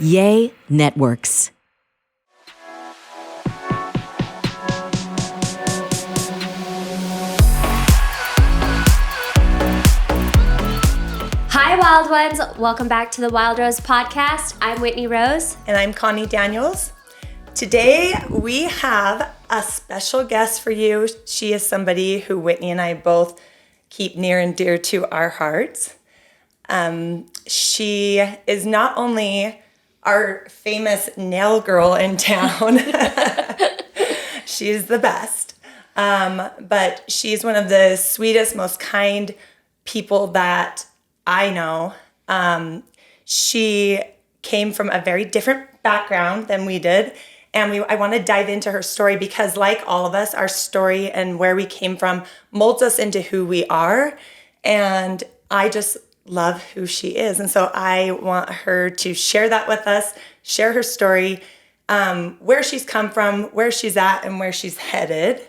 Yay Networks. Hi, Wild Ones. Welcome back to the Wild Rose podcast. I'm Whitney Rose. And I'm Connie Daniels. Today, we have a special guest for you. She is somebody who Whitney and I both keep near and dear to our hearts. She is not only our famous nail girl in town. She's the best. But she's one of the sweetest, most kind people that I know. She came from a very different background than we did. And I want to dive into her story because, like all of us, our story and where we came from molds us into who we are. And I just love who she is. And so I want her to share that with us, share her story, where she's come from, where she's at, and where she's headed.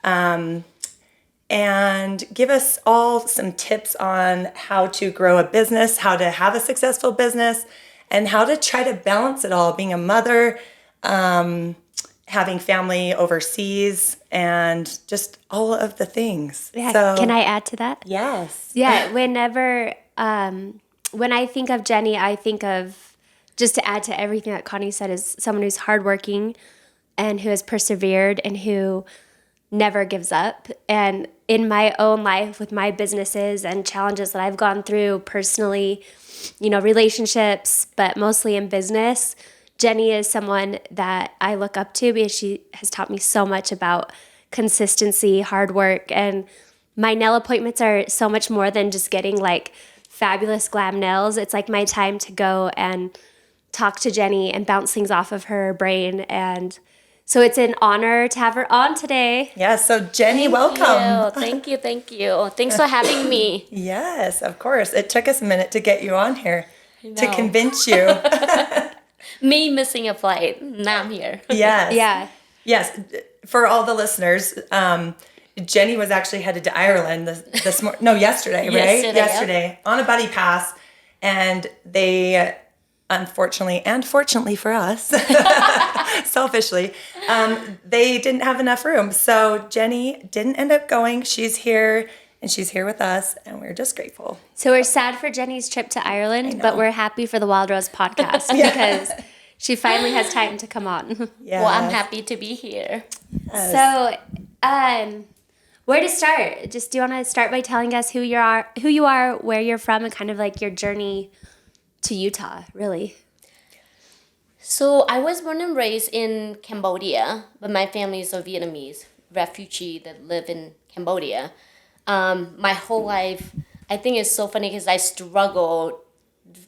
And give us all some tips on how to grow a business, how to have a successful business, and how to try to balance it all, being a mother, having family overseas, and just all of the things. Yeah, so, can I add to that? Yes. Yeah, whenever, when I think of Jenny, I think of, just to add to everything that Connie said, is someone who's hardworking and who has persevered and who never gives up. And in my own life with my businesses and challenges that I've gone through personally, relationships, but mostly in business, Jenny is someone that I look up to because she has taught me so much about consistency, hard work, and my nail appointments are so much more than just getting like fabulous glam nails. It's like my time to go and talk to Jenny and bounce things off of her brain. And so it's an honor to have her on today. Yeah, so Jenny, welcome. Thank you. Thanks for having me. Yes, of course. It took us a minute to get you on here to convince you. Me missing a flight. Now I'm here. Yes. Yeah. Yes. For all the listeners, Jenny was actually headed to Ireland yesterday, right? Yesterday on a buddy pass. And they, unfortunately, and fortunately for us, selfishly, they didn't have enough room. So Jenny didn't end up going. She's here. And she's here with us, and we're just grateful. So we're sad for Jenny's trip to Ireland, but we're happy for the Wild Rose podcast because she finally has time to come on. Yes. Well, I'm happy to be here. Yes. So, where to start? Just do you want to start by telling us who you are, where you're from, and kind of like your journey to Utah, really? So I was born and raised in Cambodia, but my family is a Vietnamese refugee that live in Cambodia. My whole life, I think it's so funny because I struggled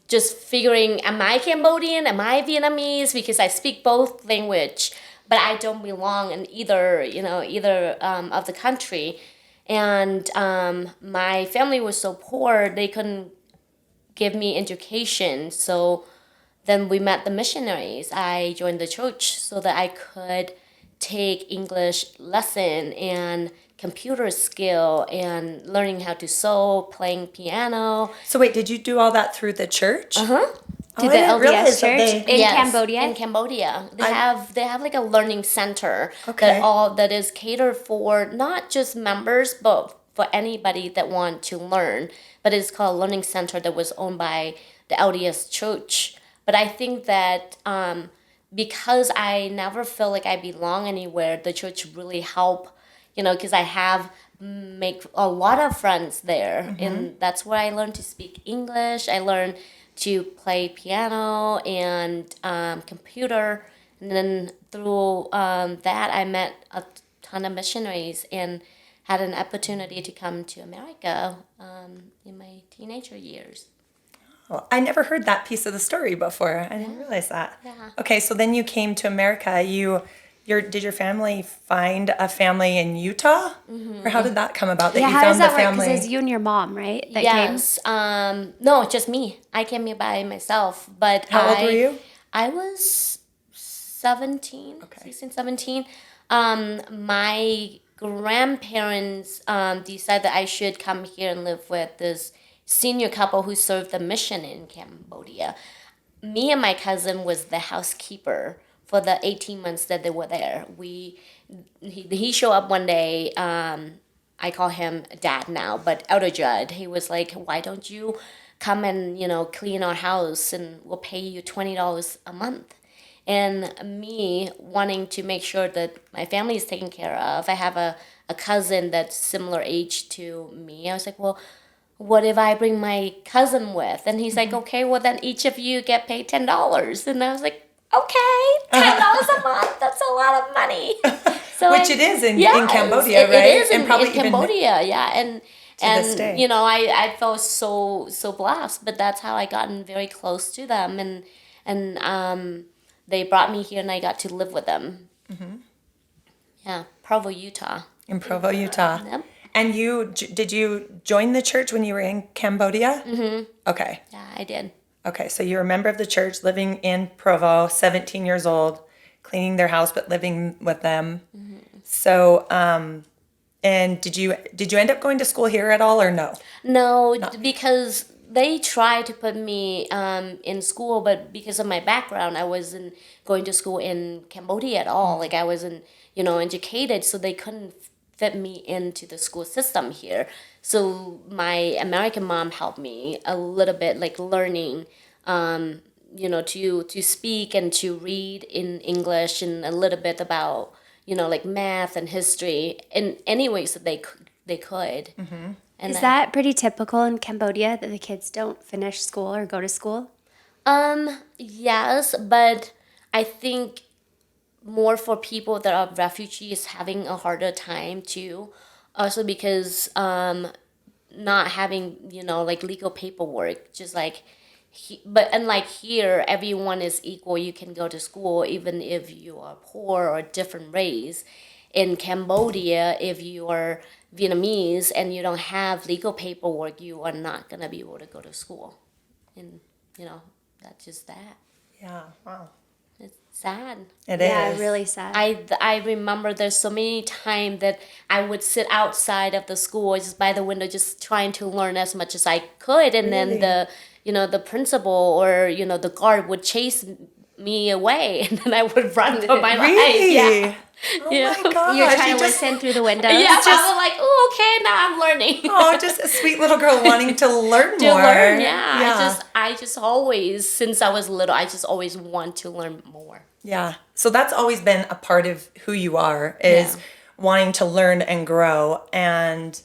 just figuring, am I Cambodian? Am I Vietnamese? Because I speak both language, but I don't belong in either of the country. And my family was so poor, they couldn't give me education. So then we met the missionaries. I joined the church so that I could take English lesson and computer skill and learning how to sew, playing piano. So wait, did you do all that through the church? To I the didn't realize LDS that church in Cambodia? In Cambodia. They have like a learning center Okay. that is catered for not just members but for anybody that want to learn. But it's called Learning Center that was owned by the LDS church. But I think that because I never feel like I belong anywhere, the church really helped, because I have make a lot of friends there. And that's where I learned to speak English. I learned to play piano and computer. And then through that, I met a ton of missionaries and had an opportunity to come to America in my teenager years. Oh, I never heard that piece of the story before. I didn't realize that. Yeah. Okay, so then you came to America. Did your family find a family in Utah? Or how did that come about that you how found does that the work? family? Because it's you and your mom, right? That Yes. No, just me. I came here by myself. But How old were you? I was 17, Okay. 16, 17. My grandparents decided that I should come here and live with this senior couple who served the mission in Cambodia. me and my cousin was the housekeeper for the 18 months that they were there. He showed up one day. I call him dad now, but elder Judd. He was like, "Why don't you come and clean our house, and we'll pay you $20 a month?" And me wanting to make sure that my family is taken care of. I have a cousin that's similar age to me. I was like, well, what if I bring my cousin with? And he's like, okay, well then each of you get paid $10. And I was like, okay, $10 a month. That's a lot of money. So Which it is in Cambodia, right? It is and probably in Cambodia, yeah. And this day. I felt so blessed. But that's how I gotten very close to them, and they brought me here, and I got to live with them. Mm-hmm. Yeah, Provo, Utah. In Provo, Utah. Yep. And did you join the church when you were in Cambodia? Mm-hmm. Okay. Yeah, I did. Okay, so you're a member of the church, living in Provo, 17 years old, cleaning their house, but living with them. Mm-hmm. So, and did you end up going to school here at all, or no? No, because they tried to put me in school, but because of my background, I wasn't going to school in Cambodia at all. Like I wasn't, educated, so they couldn't fit me into the school system here. So my American mom helped me a little bit, like learning, to speak and to read in English, and a little bit about, like math and history in any ways that they could. Mm-hmm. And Is that pretty typical in Cambodia that the kids don't finish school or go to school? Yes, but I think more for people that are refugees having a harder time too. Also because not having, like legal paperwork, just like but unlike here, everyone is equal. You can go to school even if you are poor or different race. In Cambodia, if you are Vietnamese and you don't have legal paperwork, you are not going to be able to go to school. And, that's just that. Yeah, wow. It's sad. It is. Yeah, really sad. I remember there's so many times that I would sit outside of the school, just by the window, just trying to learn as much as I could. And Really? then the principal or, the guard would chase me away, and then I would run for my life. Really? Yeah. Oh Yeah. my gosh. You're trying you to listen through the windows? Yeah, I was like, oh, okay, now I'm learning. Oh, just a sweet little girl wanting to learn To more. learn, yeah. I just always, since I was little, I just always want to learn more. Yeah. So that's always been a part of who you are, is wanting to learn and grow, and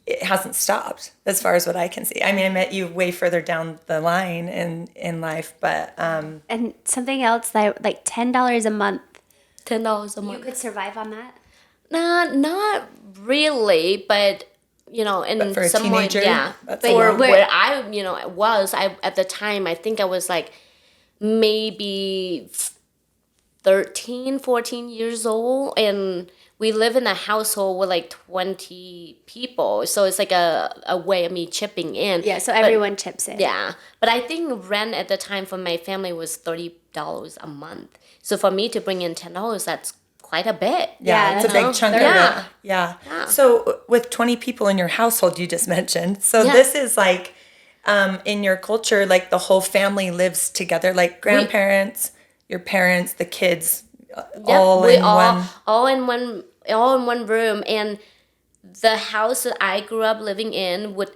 it hasn't stopped as far as what I can see. I mean, I met you way further down the line in life, but And something else that like $10 a month. $10 a You month. could survive on that? Not really, but in for a some teenager, way, yeah. that's a For lot. where I at the time, I think I was like maybe 13, 14 years old, and we live in a household with like 20 people, so it's like a way of me chipping in. Yeah, so But- everyone chips in. Yeah, but I think rent at the time for my family was $30 a month. So for me to bring in $10, that's quite a bit. yeah, it's a big chunk of Yeah. it. Yeah. Yeah. So with 20 people in your household, you just mentioned. So Yeah. this is like, in your culture, like the whole family lives together, like grandparents, your parents, the kids, all in one. all in one room. And the house that I grew up living in with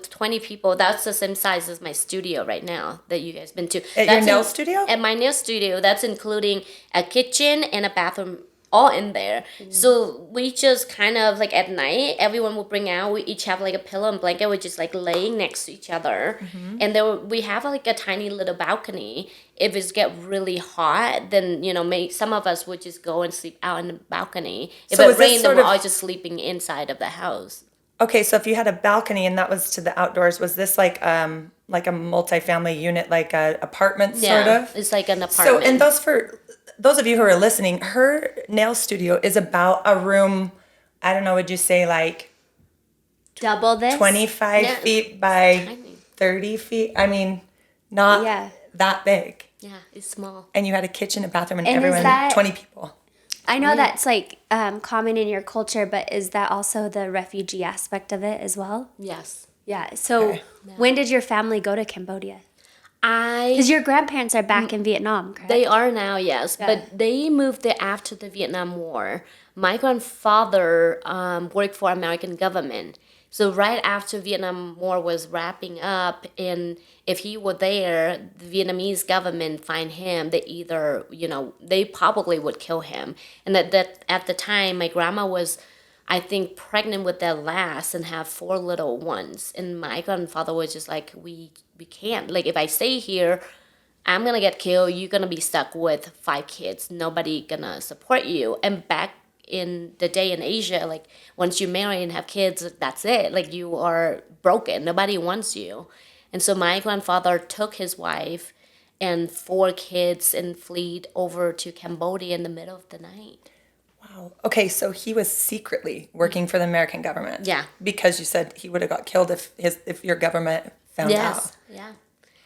20 people, that's the same size as my studio right now that you guys been to. At your nail studio? At my nail studio, that's including a kitchen and a bathroom all in there. So we just kind of like at night, everyone will bring out, we each have like a pillow and blanket, we're just like laying next to each other. And then we have like a tiny little balcony. If it's get really hot, then some of us would just go and sleep out in the balcony. If So is it this rained, sort then we're of- all just sleeping inside of the house. Okay, so if you had a balcony and that was to the outdoors, was this like a multifamily unit, like a apartment sort of? It's like an So, apartment. and for those of you who are listening, her nail studio is about a room, I don't know, would you say like Double this? 25 Yeah, feet by tiny. 30 feet? I mean, not Yeah. that big. Yeah, it's small. And you had a kitchen, a bathroom, and And is everyone, that- 20 people. I know that's like common in your culture, but is that also the refugee aspect of it as well? Yes. Yeah. So Okay. when did your family go to Cambodia? Because your grandparents are back in Vietnam, correct? They are now, yes, but they moved there after the Vietnam War. My grandfather worked for American government. So right after Vietnam War was wrapping up, and if he were there, the Vietnamese government find him. They either, they probably would kill him. And that at the time, my grandma was, I think, pregnant with their last and have 4 little ones. And my grandfather was just like, we can't. Like, if I stay here, I'm gonna get killed. You're gonna be stuck with 5 kids. Nobody gonna support you. And back in the day in Asia, like, once you marry and have kids, that's it. Like, you are broken. Nobody wants you. And so my grandfather took his wife and 4 kids and fled over to Cambodia in the middle of the night. Wow. Okay, so he was secretly working for the American government. Yeah. Because you said he would have got killed if your government found out. Yes. Yeah.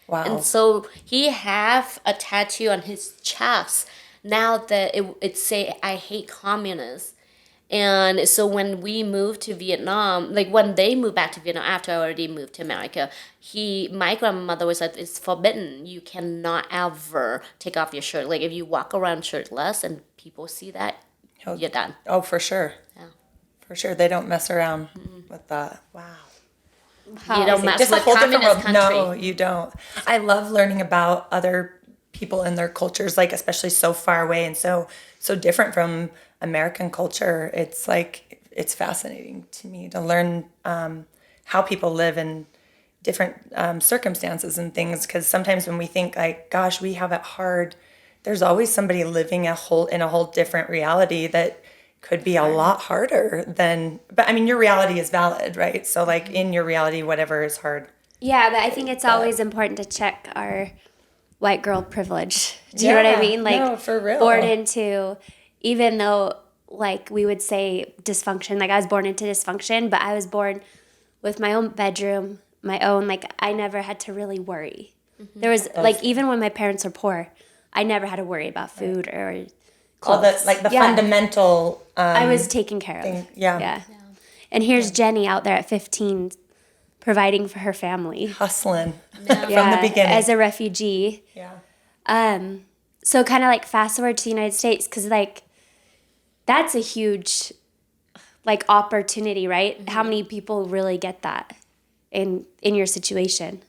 Wow. And so he have a tattoo on his chest now that it say, I hate communists. And so when we moved to Vietnam, like when they moved back to Vietnam after I already moved to America, my grandmother was like, it's forbidden. You cannot ever take off your shirt. Like if you walk around shirtless and people see that, you're done. Oh, for sure. Yeah. For sure. They don't mess around with that. Wow. You don't mess Just a with whole different communist world. country. No, you don't. I love learning about other people and their cultures, like especially so far away and so different from American culture. It's like, it's fascinating to me to learn how people live in different circumstances and things. Because sometimes when we think like, gosh, we have it hard, there's always somebody living in a whole different reality that could be a lot harder than, but I mean, your reality is valid, right? So like in your reality, whatever is hard. Yeah, but I think it's always important to check our white girl privilege. Do you know what I mean? Like, no, for real. Born into, even though like we would say dysfunction, like I was born into dysfunction, but I was born with my own bedroom, my own, like I never had to really worry. Mm-hmm. There was like, even when my parents were poor, I never had to worry about food or clothes. All the fundamental I was taken care of. Yeah. And here's Jenny out there at 15 providing for her family. Hustling from the beginning. As a refugee. Yeah. So kind of like fast forward to the United States, because like that's a huge like opportunity, right? Mm-hmm. How many people really get that in your situation?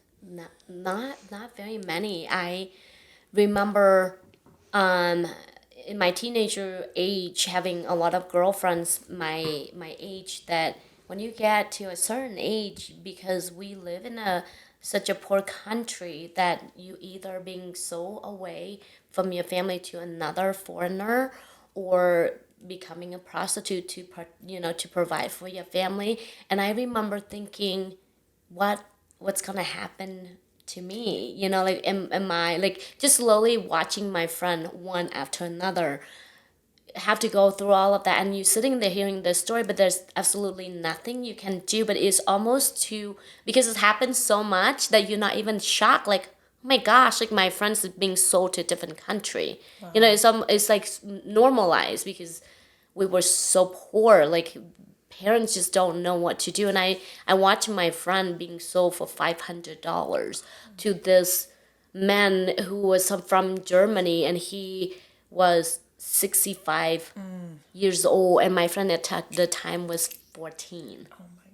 Not very many. I remember in my teenager age having a lot of girlfriends my age, that when you get to a certain age, because we live in such a poor country, that you either being so away from your family to another foreigner or becoming a prostitute to provide for your family. And I remember thinking, what's gonna happen to me? Like am I like just slowly watching my friend one after another have to go through all of that, and you sitting there hearing this story, but there's absolutely nothing you can do. But it's almost because it happens so much that you're not even shocked, like, oh my gosh, like my friends are being sold to a different country. Wow. It's like normalized because we were so poor, like parents just don't know what to do. And I watched my friend being sold for $500 to this man who was from Germany, and he was 65 years old, and my friend at the time was 14. Oh my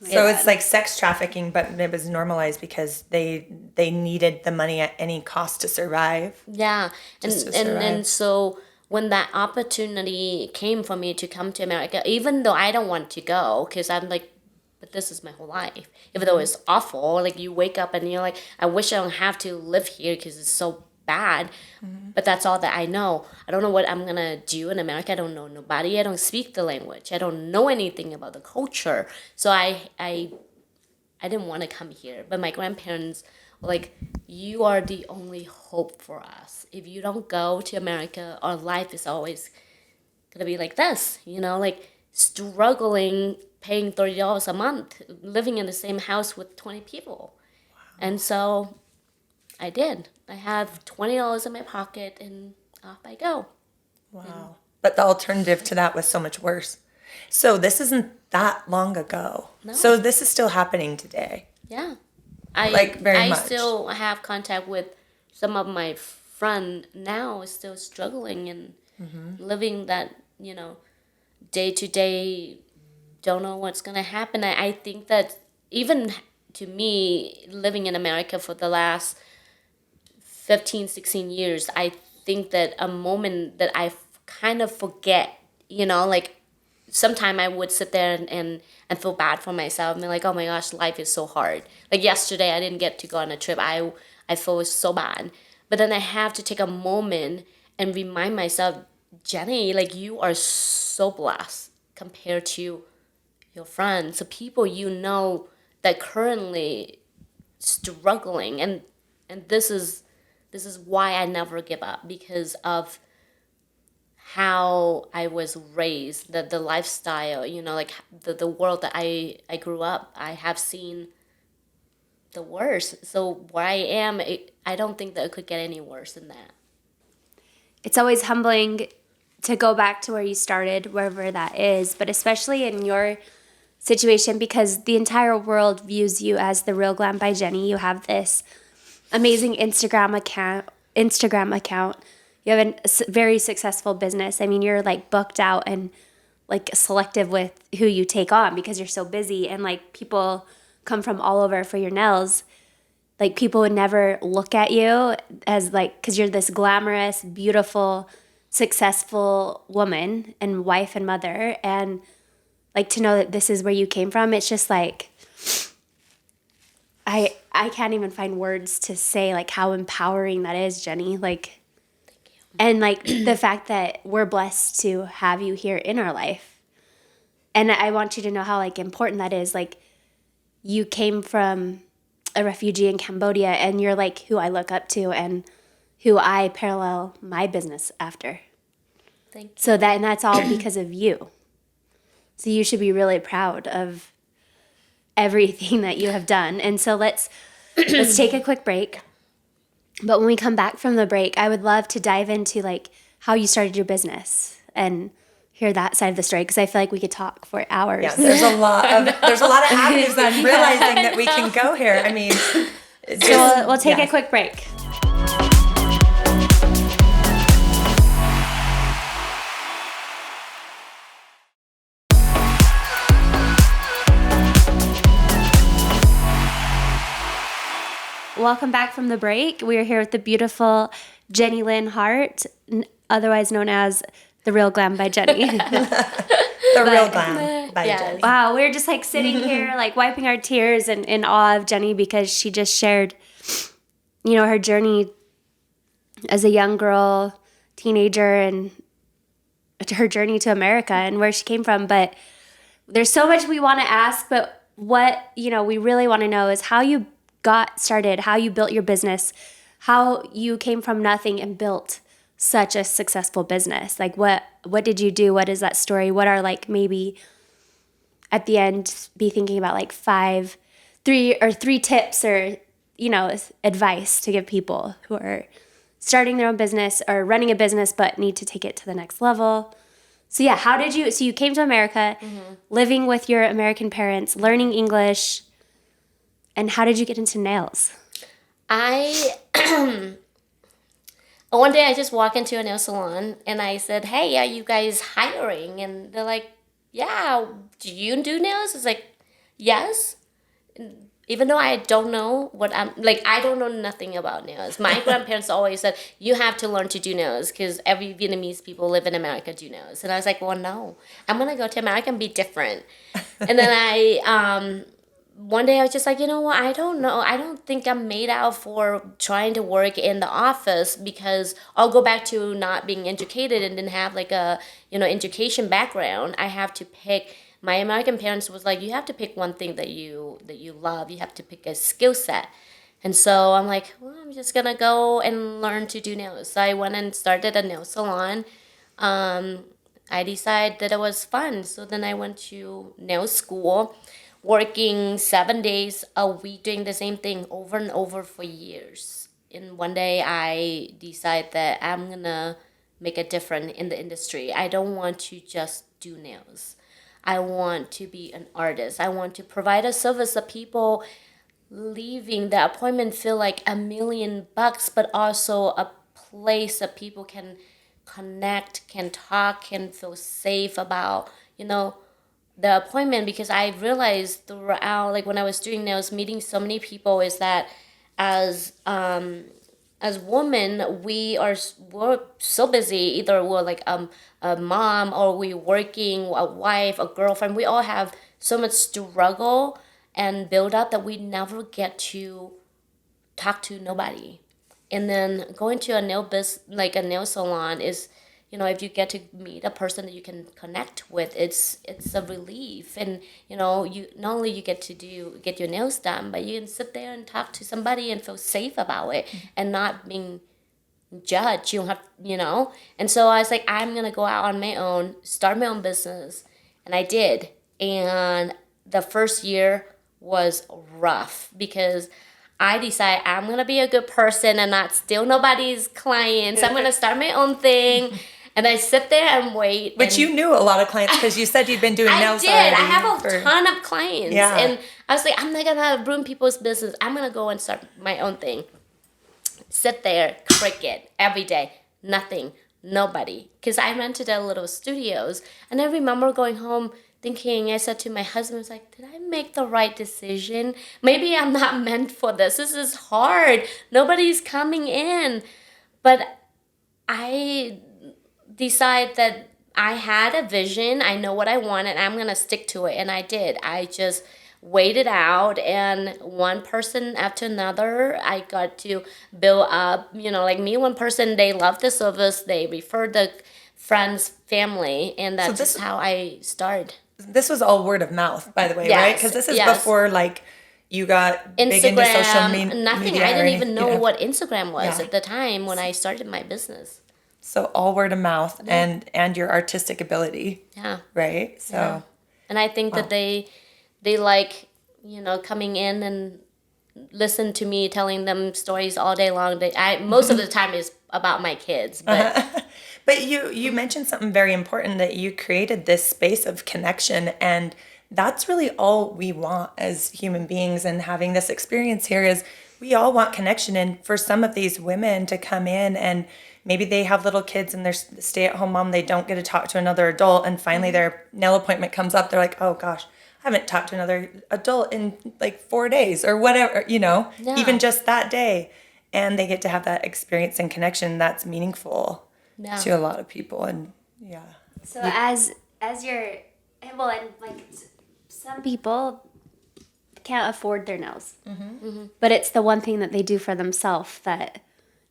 gosh. So it's like sex trafficking, but it was normalized because they needed the money at any cost to survive. Yeah. And so when that opportunity came for me to come to America, even though I don't want to go, because I'm like, but this is my whole life. Even though it's awful, like you wake up and you're like, I wish I don't have to live here because it's so bad. Mm-hmm. But that's all that I know. I don't know what I'm going to do in America. I don't know nobody. I don't speak the language. I don't know anything about the culture. So I didn't want to come here. But my grandparents were like, you are the only hope for us. If you don't go to America, our life is always going to be like this, like struggling, paying $30 a month, living in the same house with 20 people. Wow. And so I did. I have $20 in my pocket and off I go. Wow. But the alternative to that was so much worse. So this isn't that long ago. No. So this is still happening today. Yeah. very I much. still have contact with some of my friends now, still struggling and living that, day to day, don't know what's going to happen. I think that even to me, living in America for the last 15, 16 years, I think that a moment that I kind of forget, like sometime I would sit there and feel bad for myself and be like, oh my gosh, life is so hard. Like yesterday, I didn't get to go on a trip. I feel so bad. But then I have to take a moment and remind myself, Jenny, like you are so blessed compared to your friends, the people that currently struggling, and this is why I never give up, because of how I was raised, the lifestyle, like the world that I grew up. I have seen the worst. So where I am, I don't think that it could get any worse than that. It's always humbling to go back to where you started, wherever that is, but especially in your situation, because the entire world views you as the Real Glam by Jenny. You have this amazing Instagram account. You have a very successful business. I mean, you're like booked out and like selective with who you take on because you're so busy, and like people come from all over for your nails. Like people would never look at you as like, because you're this glamorous, beautiful, successful woman and wife and mother, and like to know that this is where you came from. It's just like I can't even find words to say like how empowering that is, Jenny. Like, and like the fact that we're blessed to have you here in our life. And I want you to know how like important that is. Like you came from a refugee in Cambodia, and you're like who I look up to and who I parallel my business after. Thank you. So that, and that's all because of you. So you should be really proud of everything that you have done. And so let's take a quick break. But when we come back from the break, I would love to dive into like how you started your business and hear that side of the story, because I feel like we could talk for hours. Yeah, there's a lot of avenues that I'm realizing that we can go here. I mean, So we'll take a quick break. Welcome back from the break. We are here with the beautiful Jenny Lynn Hart, otherwise known as the Real Glam by Jenny. Real Glam by Jenny. Wow, we're just like sitting here, like wiping our tears and in awe of Jenny, because she just shared, her journey as a young girl, teenager, and her journey to America and where she came from. But there's so much we want to ask, but what, we really want to know is how you got started, how you built your business, how you came from nothing and built such a successful business. Like what did you do? What is that story? What are like maybe at the end be thinking about like three tips or, advice to give people who are starting their own business or running a business but need to take it to the next level. So yeah, so you came to America, living with your American parents, learning English, and how did you get into nails? One day I just walked into a nail salon and I said, hey, are you guys hiring? And they're like, yeah, do you do nails? It's like, yes. Even though I don't know I don't know nothing about nails. My grandparents always said, you have to learn to do nails because every Vietnamese people live in America do nails. And I was like, well, no, I'm going to go to America and be different. And then one day I was just like, you know what? I don't know. I don't think I'm made out for trying to work in the office, because I'll go back to not being educated and didn't have like a, education background. I have to pick. My American parents was like, you have to pick one thing that you love. You have to pick a skill set. And so I'm like, well, I'm just going to go and learn to do nails. So I went and started a nail salon. I decided that it was fun. So then I went to nail school, working 7 days a week, doing the same thing over and over for years. And one day I decided that I'm going to make a difference in the industry. I don't want to just do nails. I want to be an artist. I want to provide a service that people leaving the appointment feel like $1,000,000, but also a place that people can connect, can talk, can feel safe about, the appointment. Because I realized throughout, like when I was doing nails, meeting so many people, is that as women, we're so busy. Either we're like a mom, or we're working, a wife, a girlfriend. We all have so much struggle and build up that we never get to talk to nobody. And then going to a like a nail salon is, if you get to meet a person that you can connect with, it's a relief. And you not only you get your nails done, but you can sit there and talk to somebody and feel safe about it, and not being judged. You don't have, And so I was like, I'm gonna go out on my own, start my own business, and I did. And the first year was rough, because I decided I'm gonna be a good person and not steal nobody's clients. I'm gonna start my own thing. And I sit there and wait. But you knew a lot of clients, because you said you'd been doing nails already. I have a ton of clients. Yeah. And I was like, I'm not gonna ruin people's business. I'm gonna go and start my own thing. Sit there, cricket, every day. Nothing, nobody. Because I rented a little studios. And I remember going home thinking, I said to my husband, I was like, did I make the right decision? Maybe I'm not meant for this. This is hard. Nobody's coming in. But I decide that I had a vision. I know what I want, and I'm going to stick to it. And I did. I just waited out, and one person after another, I got to build up, like me, one person, they loved the service. They referred the friends, family, and that's just how I started. This was all word of mouth, by the way, Yes, right? Because this is before, like, you got Instagram, big into social nothing. media. I didn't even know what Instagram was Yeah. at the time when I started my business. So all word of mouth, and your artistic ability. Yeah. Right? So. Yeah. And I think that they like, coming in and listen to me telling them stories all day long. Most of the time is about my kids, but But you mentioned something very important, that you created this space of connection, and that's really all we want as human beings. And having this experience here is, we all want connection. And for some of these women to come in, and maybe they have little kids and they're stay-at-home mom, they don't get to talk to another adult, and finally their nail appointment comes up, they're like, oh gosh, I haven't talked to another adult in like 4 days or whatever, even just that day. And they get to have that experience and connection that's meaningful to a lot of people. And So as you're, well, and like some people can't afford their nails, but it's the one thing that they do for themselves that,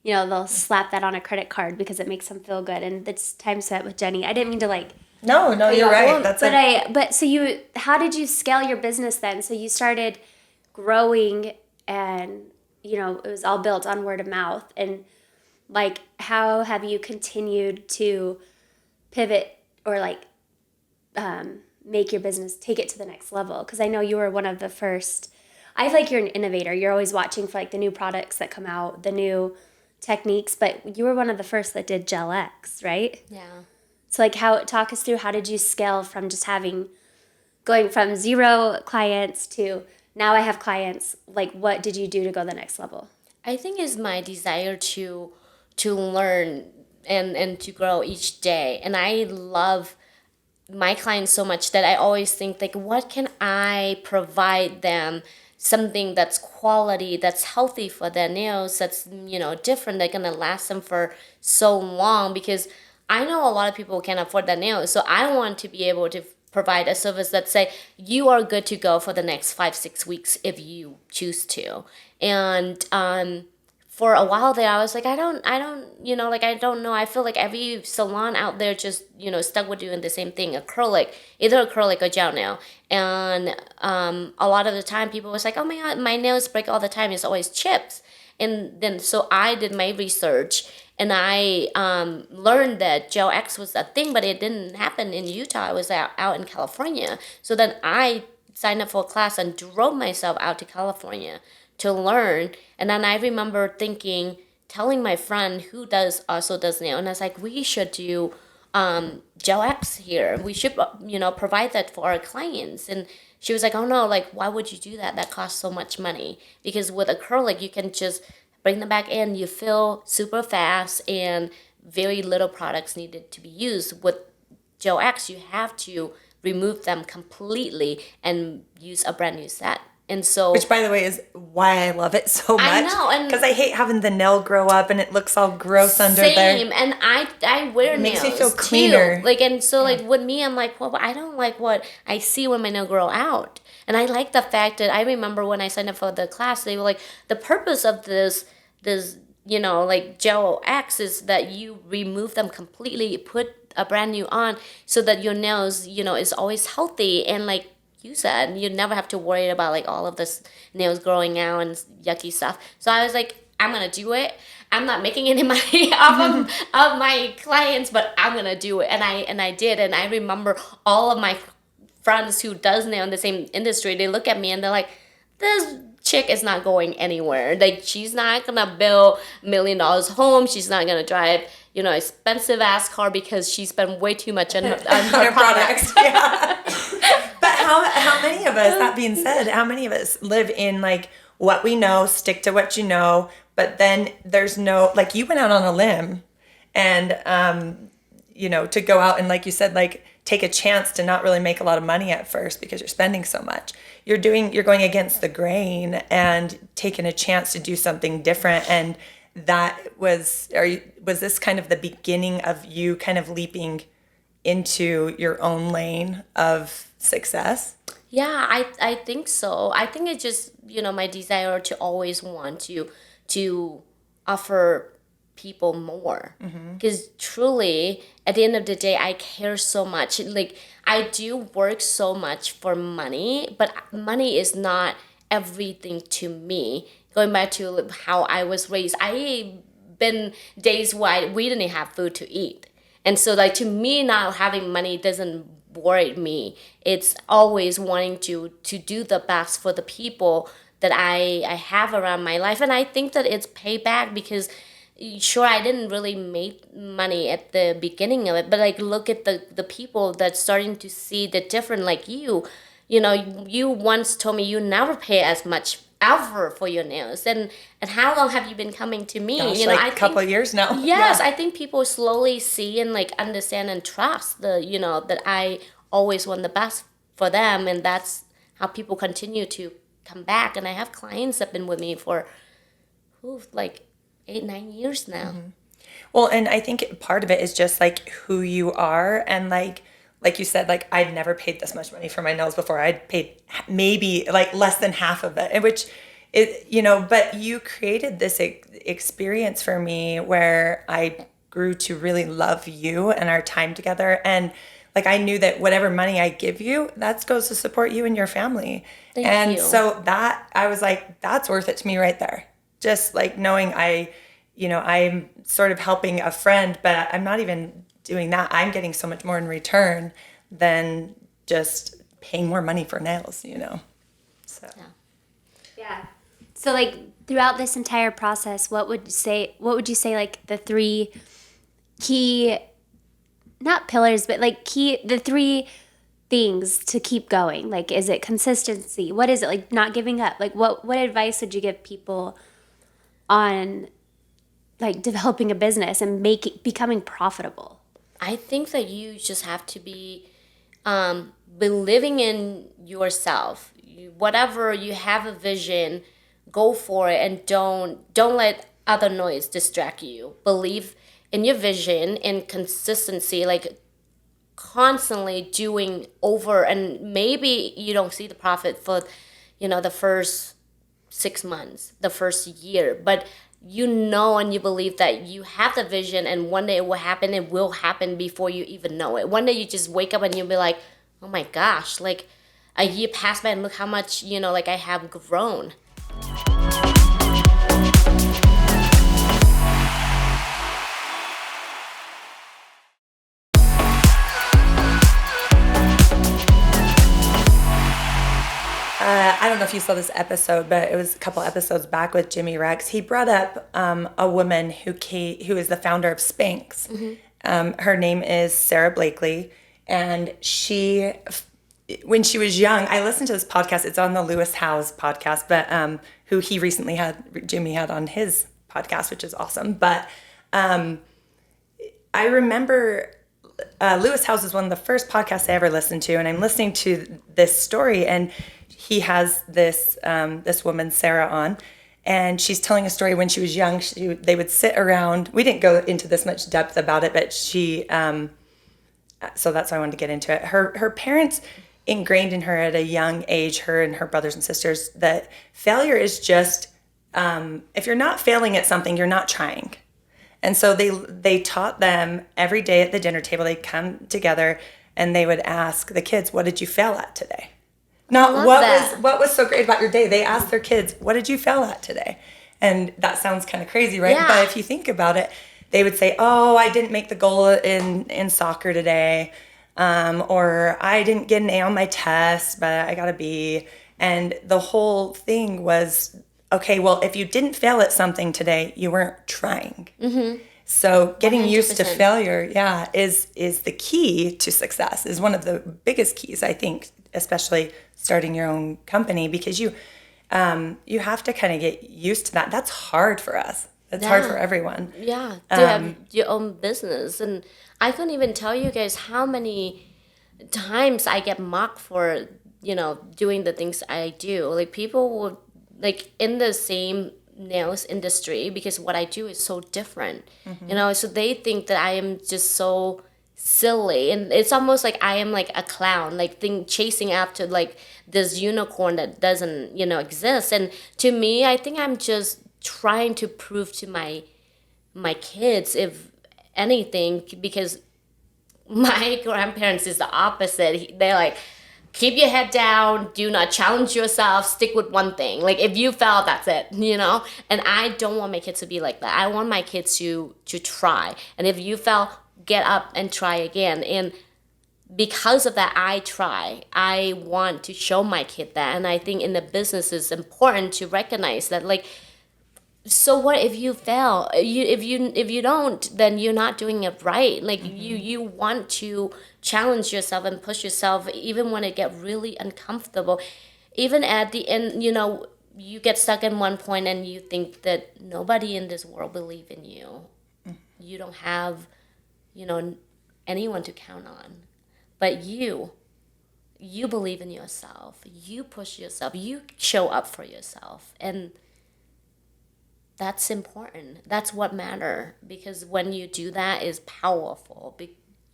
they'll slap that on a credit card because it makes them feel good. And it's time spent with Jenny. I didn't mean to like. No, you're right. How did you scale your business then? So you started growing, and it was all built on word of mouth. And like, how have you continued to pivot or like make your business, take it to the next level? Because I know you were one of the first. I feel like you're an innovator. You're always watching for like the new products that come out, the new techniques. But you were one of the first that did Gel X, right? yeah. So like, talk us through, how did you scale from just going from 0 clients to now I have clients? Like, what did you do to go the next level? I think it's my desire to learn and to grow each day. And I love my clients so much that I always think, like, what can I provide them? Something that's quality, that's healthy for their nails, that's, different, they're gonna last them for so long. Because I know a lot of people can't afford their nails. So I want to be able to provide a service that say, you are good to go for the next 5-6 weeks if you choose to. And for a while there, I was like, I don't know. I feel like every salon out there just, stuck with doing the same thing, either acrylic or gel nail. And a lot of the time people was like, oh my God, my nails break all the time. It's always chips. And then, so I did my research, and I learned that Gel X was a thing, but it didn't happen in Utah. It was out in California. So then I signed up for a class and drove myself out to California to learn. And then I remember telling my friend who also does nail, and I was like, we should do Gel X here. We should, provide that for our clients. And she was like, oh no, like, why would you do that? That costs so much money. Because with acrylic, you can just bring them back in, you fill super fast, and very little products needed to be used. With Gel X, you have to remove them completely and use a brand new set. And so, which, by the way, is why I love it so much. I know, and because I hate having the nail grow up and it looks all gross under there. Same, and I wear It makes nails me feel cleaner. too. Like, and so like with me, I'm like, well, I don't like what I see when my nail grow out, and I like the fact that I remember when I signed up for the class, they were like, the purpose of this like Gel X is that you remove them completely, put a brand new on, so that your nails is always healthy, and like you said, you never have to worry about like all of this nails growing out and yucky stuff. So I was like, I'm gonna do it. I'm not making any money off of my clients, but I'm gonna do it. And I did. And I remember all of my friends who does nail in the same industry, they look at me and they're like, this chick is not going anywhere. Like, she's not gonna build $1 million home. She's not gonna drive expensive ass car because she spent way too much on her products. Yeah. But how many of us, that being said, how many of us live in like what we know, stick to what you know, but then there's no, like, you went out on a limb and, to go out and, like you said, like, take a chance to not really make a lot of money at first because you're spending so much. You're going against the grain and taking a chance to do something different. And that was this kind of the beginning of you kind of leaping into your own lane of success? Yeah, I think so. I think it's just, my desire to always want to offer people more. Because truly, at the end of the day, I care so much. Like, I do work so much for money, but money is not everything to me. Going back to how I was raised, I been days where we didn't have food to eat. And so, like, to me, not having money doesn't worry me. It's always wanting to do the best for the people that I have around my life. And I think that it's payback because, sure, I didn't really make money at the beginning of it, but, like, look at the people that's starting to see the difference. Like you once told me you never pay as much ever for your nails, and how long have you been coming to me? Gosh, a couple of years now. Yes, Yeah. I think people slowly see and like understand and trust that I always want the best for them, and that's how people continue to come back. And I have clients that have been with me for like 8-9 years now. Well, and I think part of it is just like who you are, and like you said, like, I'd never paid this much money for my nails before. I'd paid maybe like less than half of it, which is, but you created this experience for me where I grew to really love you and our time together. And like, I knew that whatever money I give you, that goes to support you and your family. Thank you. So that, I was like, that's worth it to me right there. Just like knowing I'm sort of helping a friend, but I'm not even doing that. I'm getting so much more in return than just paying more money for nails, So Yeah. So like throughout this entire process, what would you say like the three key, not pillars, but like the three things to keep going? Like, is it consistency? What is it, like not giving up? Like what advice would you give people on like developing a business and becoming profitable? I think that you just have to be believing in yourself. Whatever you have a vision, go for it, and don't let other noise distract you. Believe in your vision and consistency, like constantly doing over. And maybe you don't see the profit for the first 6 months, the first year, but and you believe that you have the vision, and one day it will happen before you even know it. One day you just wake up and you'll be like, oh my gosh, like a year passed by and look how much, like I have grown. I don't know if you saw this episode, but it was a couple episodes back with Jimmy Rex. He brought up a woman who is the founder of Spanx. Her name is Sarah Blakely, and she when she was young, I listened to this podcast. It's on the Lewis Howes podcast, but who he recently Jimmy had on his podcast, which is awesome. But I remember Lewis Howes is one of the first podcasts I ever listened to, and I'm listening to this story, and he has this woman, Sarah, on, and she's telling a story when she was young. They would sit around. We didn't go into this much depth about it, but she, so that's why I wanted to get into it. Her parents ingrained in her at a young age, her and her brothers and sisters, that failure is just, if you're not failing at something, you're not trying. And so they taught them every day at the dinner table. They'd come together and they would ask the kids, "What did you fail at today?" Not what was so great about your day. They asked their kids, "What did you fail at today?" And that sounds kind of crazy, right? Yeah. But if you think about it, they would say, "Oh, I didn't make the goal in soccer today," or "I didn't get an A on my test, but I got a B." And the whole thing was, okay, well, if you didn't fail at something today, you weren't trying. Mm-hmm. So getting 100%. used to failure, is the key to success, is one of the biggest keys, I think, especially starting your own company, because you have to kind of get used to that. That's hard for us. It's hard for everyone. Yeah, to have your own business. And I couldn't even tell you guys how many times I get mocked for, doing the things I do. Like, people would, like, in the same nails industry, because what I do is so different, so they think that I am just so silly, and it's almost like I am like a clown, like chasing after like this unicorn that doesn't exist. And to me, I think I'm just trying to prove to my kids, if anything, because my grandparents is the opposite. They're like, keep your head down, do not challenge yourself, stick with one thing. Like, if you fail, that's it, And I don't want my kids to be like that. I want my kids to try. And if you fail, get up and try again. And because of that, I try. I want to show my kid that. And I think in the business, it's important to recognize that, like, so what if you fail? If you don't, then you're not doing it right. Like, you want to challenge yourself and push yourself, even when it get really uncomfortable. Even at the end, you get stuck in one point and you think that nobody in this world believe in you. You don't have, anyone to count on. But you believe in yourself. You push yourself. You show up for yourself. And that's important. That's what matters, because when you do that, is powerful.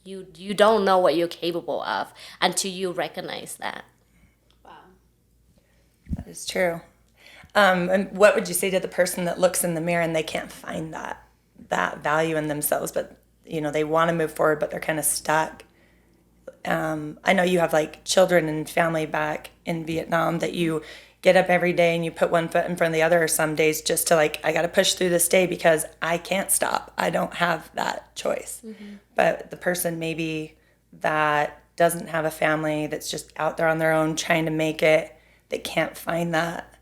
You don't know what you're capable of until you recognize that. Wow. That is true. And what would you say to the person that looks in the mirror and they can't find that value in themselves, but they want to move forward, but they're kind of stuck? I know you have like children and family back in Vietnam that you get up every day and you put one foot in front of the other, or some days just to like, I got to push through this day because I can't stop. I don't have that choice. Mm-hmm. But the person maybe that doesn't have a family, that's just out there on their own trying to make it, that can't find that,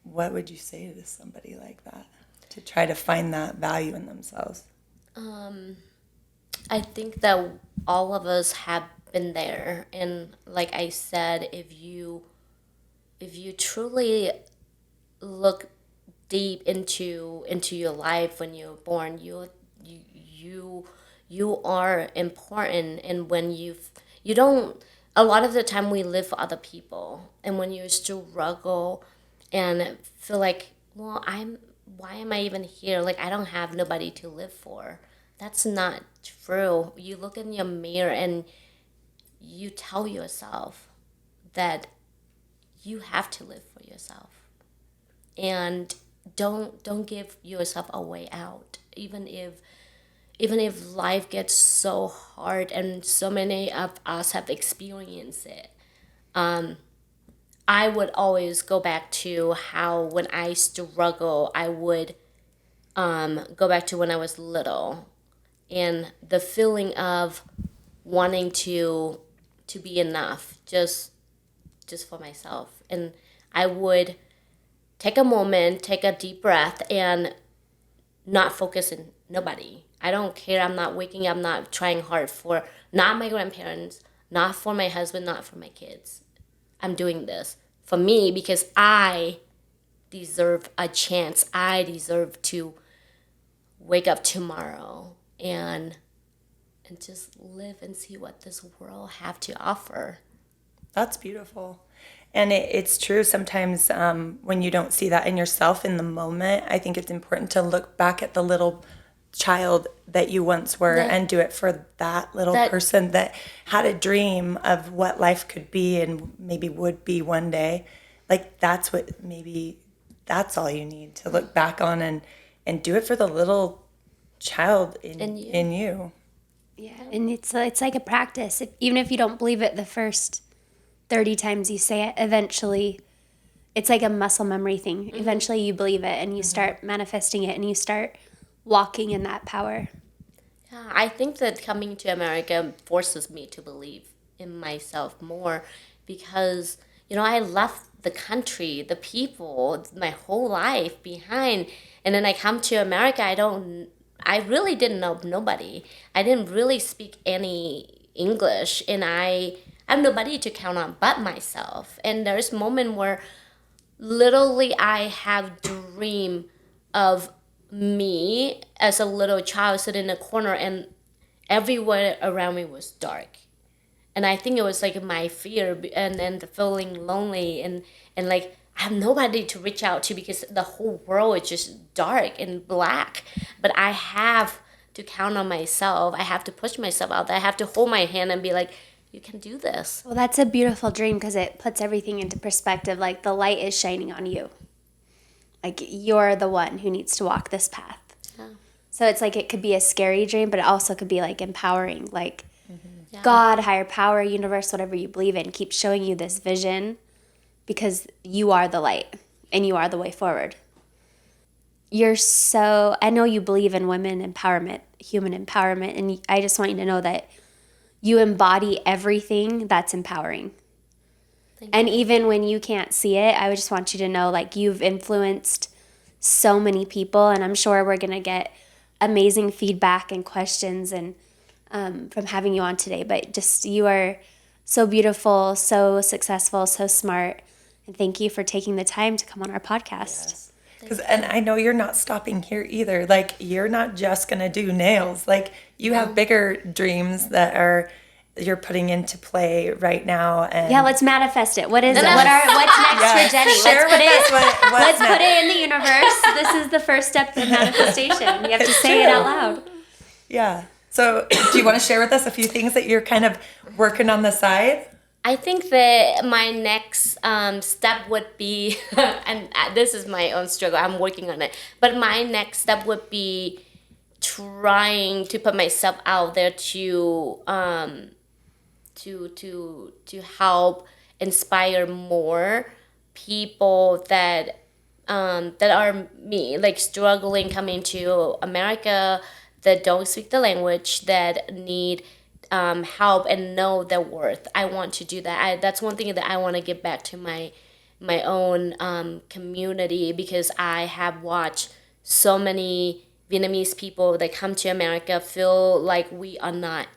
what would you say to somebody like that to try to find that value in themselves? I think that all of us have been there. And like I said, if you truly look deep into your life when you're born, you are important. And when you don't, a lot of the time we live for other people, and when you struggle and feel like, well, why am I even here? Like, I don't have nobody to live for. That's not true. You look in your mirror and you tell yourself that you have to live for yourself, and don't give yourself a way out, even if life gets so hard, and so many of us have experienced it. I would always go back to how when I struggle, I would go back to when I was little, and the feeling of wanting to be enough, just for myself. And I would take a moment, take a deep breath, and not focus on nobody. I don't care. I'm not waking up, not trying hard for, not my grandparents, not for my husband, not for my kids. I'm doing this for me because I deserve a chance. I deserve to wake up tomorrow and just live and see what this world have to offer. That's beautiful. And it's true sometimes when you don't see that in yourself in the moment, I think it's important to look back at the little child that you once were and do it for that little person that had a dream of what life could be and maybe would be one day. Like that's all you need to look back on and do it for the little child in you. Yeah, and it's like a practice. Even if you don't believe it the first 30 times you say it, eventually it's like a muscle memory thing. Mm-hmm. Eventually you believe it and you start manifesting it and you start walking in that power. Yeah, I think that coming to America forces me to believe in myself more because, I left the country, the people, my whole life behind. And then I come to America, I really didn't know nobody. I didn't really speak any English, and I have nobody to count on but myself. And there's a moment where literally I have dream of me as a little child sitting in a corner and everywhere around me was dark. And I think it was like my fear and then the feeling lonely and like I have nobody to reach out to because the whole world is just dark and black. But I have to count on myself. I have to push myself out there. I have to hold my hand and be like, you can do this. Well, that's a beautiful dream because it puts everything into perspective. Like the light is shining on you. Like you're the one who needs to walk this path. Yeah. So it's like it could be a scary dream, but it also could be like empowering. Like God, higher power, universe, whatever you believe in, keeps showing you this vision because you are the light and you are the way forward. I know you believe in women empowerment, human empowerment, and I just want you to know that you embody everything that's empowering. And even when you can't see it, I just want you to know like you've influenced so many people, and I'm sure we're going to get amazing feedback and questions and from having you on today. But just you are so beautiful, so successful, so smart, and thank you for taking the time to come on our podcast. Yes. And I know you're not stopping here either. Like you're not just going to do nails. Like you have bigger dreams that you're putting into play right now. And yeah, let's manifest it. What is it? What's next for Jenny? Let's put it in the universe. This is the first step in manifestation. You have to say it out loud. Yeah. So do you want to share with us a few things that you're kind of working on the side? I think that my next step would be, and this is my own struggle, I'm working on it, but my next step would be trying to put myself out there to help inspire more people that are me, like struggling coming to America, that don't speak the language, that need help and know their worth. I want to do that. That's one thing that I want to give back to my own community because I have watched so many Vietnamese people that come to America feel like we are not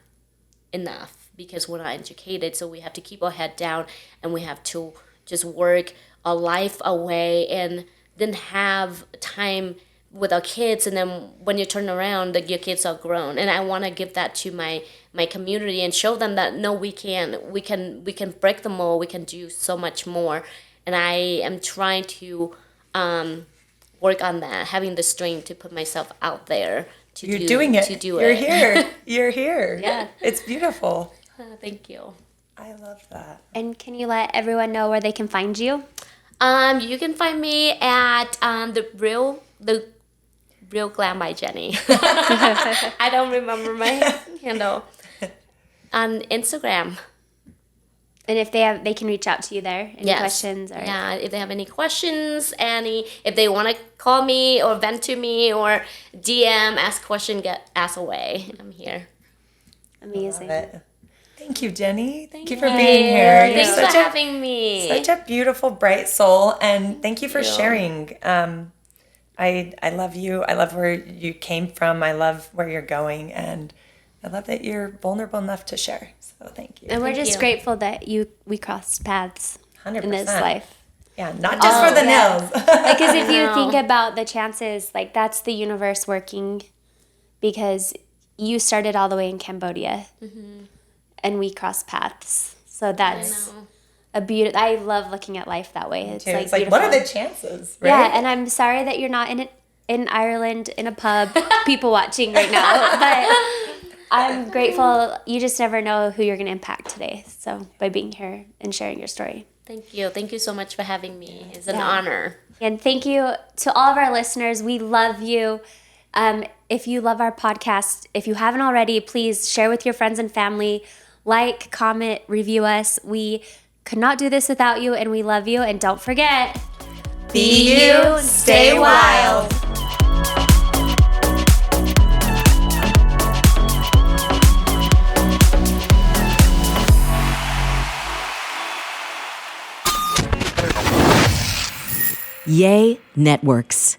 enough because we're not educated. So we have to keep our head down and we have to just work our life away and then have time with our kids, and then when you turn around, like your kids are grown. And I want to give that to my community and show them that no, we can break the mold. We can do so much more. And I am trying to work on that, having the strength to put myself out there You're doing it. You're here. You're here. Yeah, it's beautiful. Thank you. I love that. And can you let everyone know where they can find you? You can find me at the Real Glam by Jenny. I don't remember my handle. On Instagram. And if they can reach out to you there. Any questions? Or... Yeah, if they have any questions, if they want to call me or vent to me or DM, ask question, ask away. I'm here. Amazing. Thank you, Jenny. Thank you for being here. Thanks for having me. Such a beautiful, bright soul, and thank you for sharing. I love you. I love where you came from. I love where you're going, and I love that you're vulnerable enough to share. So thank you. And we're Thank just you. grateful that we crossed paths 100%. in this life. Yeah, not just for the nails. Because if you know. think about the chances, like that's the universe working, because you started all the way in Cambodia and we crossed paths. So that's a beautiful, I love looking at life that way. It's Too. like, It's like, beautiful. what are the chances, right? Yeah, and I'm sorry that you're not in Ireland in a pub, people watching right now. But I'm grateful. You just never know who you're going to impact today. So by being here and sharing your story. Thank you. Thank you so much for having me. It's an honor. And thank you to all of our listeners. We love you. If you love our podcast, if you haven't already, please share with your friends and family. Like, comment, review us. We could not do this without you, and we love you. And don't forget, Be you, stay wild. Yay Networks.